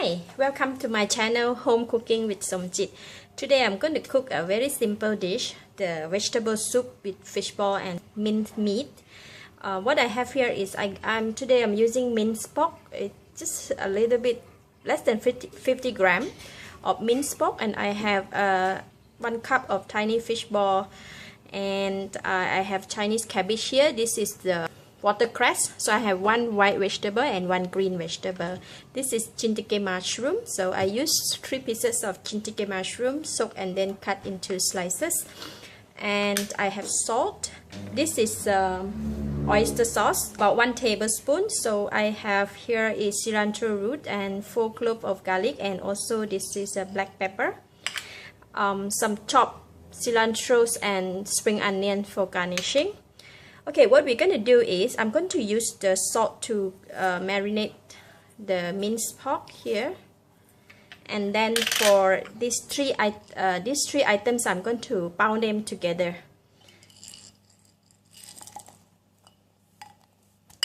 Hi, welcome to my channel Home Cooking with Somjit. Today I'm going to cook a very simple dish, the vegetable soup with fishball and minced meat. What I have here is today I'm using minced pork. It's just a little bit less than 50 gram of minced pork, and I have 1 cup of tiny fishball, and I have Chinese cabbage here. This is the watercress, so I have 1 white vegetable and 1 green vegetable. This is Shiitake mushroom, so I used 3 pieces of Shiitake mushroom, soak and then cut into slices. And I have salt. This is oyster sauce, about 1 tablespoon. So I have here is cilantro root and 4 cloves of garlic, and also this is a black pepper, some chopped cilantros and spring onion for garnishing. Okay, what we're going to do is I'm going to use the salt to marinate the minced pork here, and then for these three items I'm going to pound them together.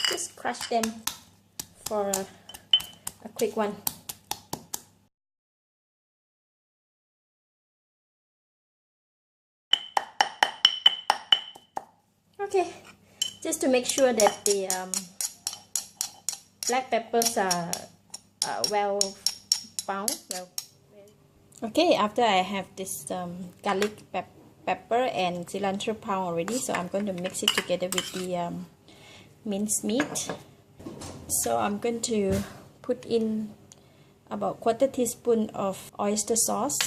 Just crush them for a quick one. Okay, just to make sure that the black peppers are well pound. Okay, after I have this garlic pepper and cilantro pound already, so I'm going to mix it together with the minced meat. So I'm going to put in about 1/4 teaspoon of oyster sauce.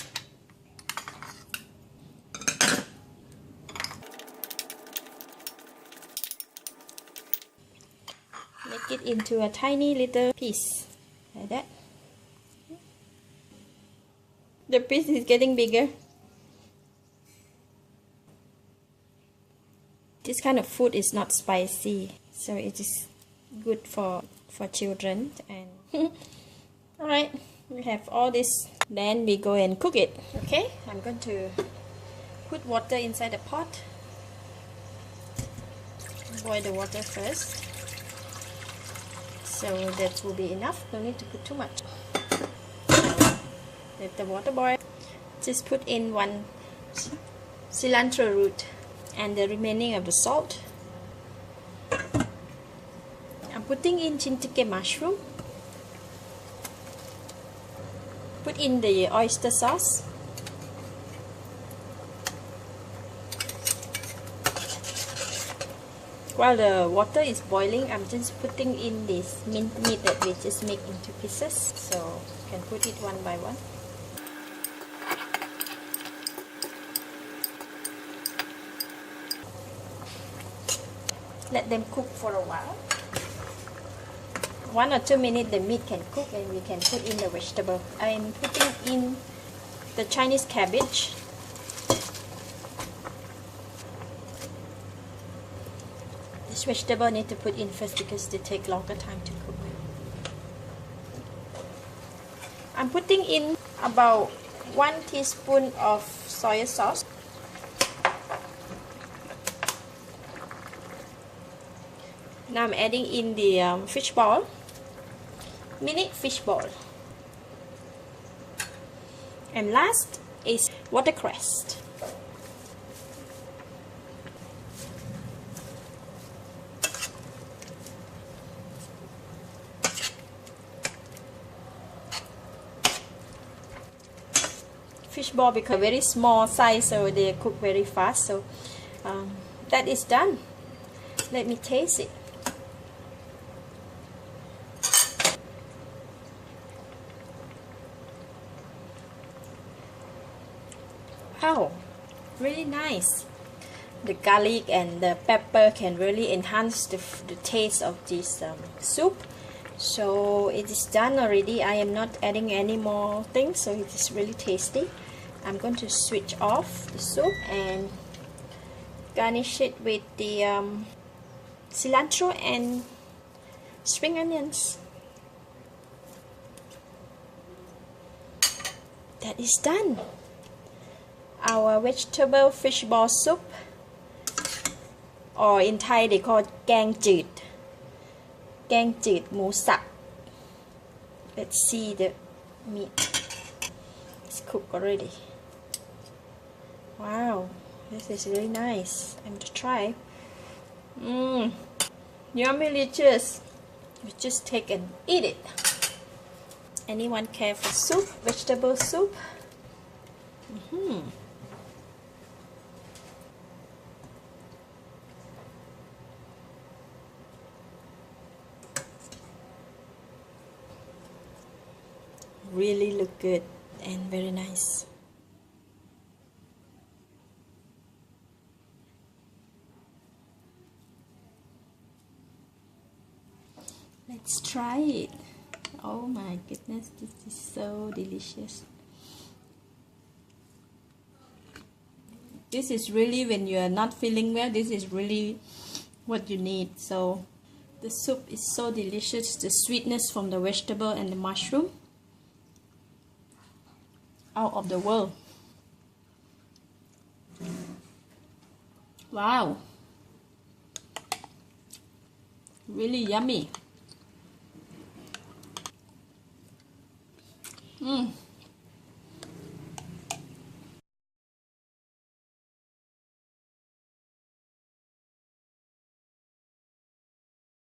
Make it into a tiny little piece, like that. The piece is getting bigger. This kind of food is not spicy, so it is good for children. And alright, we have all this. Then we go and cook it. Okay, I'm going to put water inside the pot. Boil the water first. So that will be enough, no need to put too much. Let the water boil. Just put in 1 cilantro root and the remaining of the salt. I'm putting in Shiitake mushroom. Put in the oyster sauce. While the water is boiling, I'm just putting in this minced meat that we just make into pieces. So you can put it one by one. Let them cook for a while. 1 or 2 minutes the meat can cook, and we can put in the vegetable. I'm putting in the Chinese cabbage. This vegetable need to put in first because they take longer time to cook. I'm putting in about 1 teaspoon of soy sauce. Now I'm adding in the fishball, mini fishball. And last is watercress. Fishball because very small size, so they cook very fast. So that is done. Let me taste it. Wow, really nice. The garlic and the pepper can really enhance the taste of this soup. So it is done already. I am not adding any more things, so it is really tasty. I'm going to switch off the soup and garnish it with the cilantro and spring onions. That is done. Our vegetable fishball soup, or in Thai they call it แกงจืด หมูสับ. Let's see the meat. It's cooked already. Wow, this is really nice. I'm to try. Yummy delicious. You just take and eat it. Anyone care for soup? Vegetable soup? Really look good and very nice. Let's try it. Oh my goodness, this is so delicious. This is really, when you are not feeling well, this is really what you need. So the soup is so delicious. The sweetness from the vegetable and the mushroom, out of the world. Wow, really yummy.